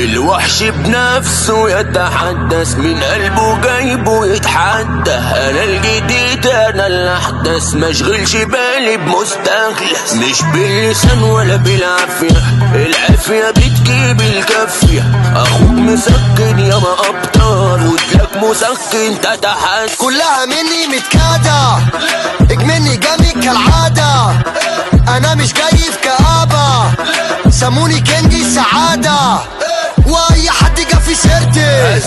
الوحش بنفسه يتحدث، من قلبه جايبه يتحدى. انا الجديد انا الاحدث، مشغلش بالي بمستخلص، مش باللسان ولا بالعافية، العافية بتجيب الكافية. اخوك مسكن يا ما ابطال، ودلك مسكن تتحدى. كلها مني متكادة، اجمني جامي كالعادة، انا مش جاي في كآبة، سموني كنجي السعادة، واي حد جا في سيرتي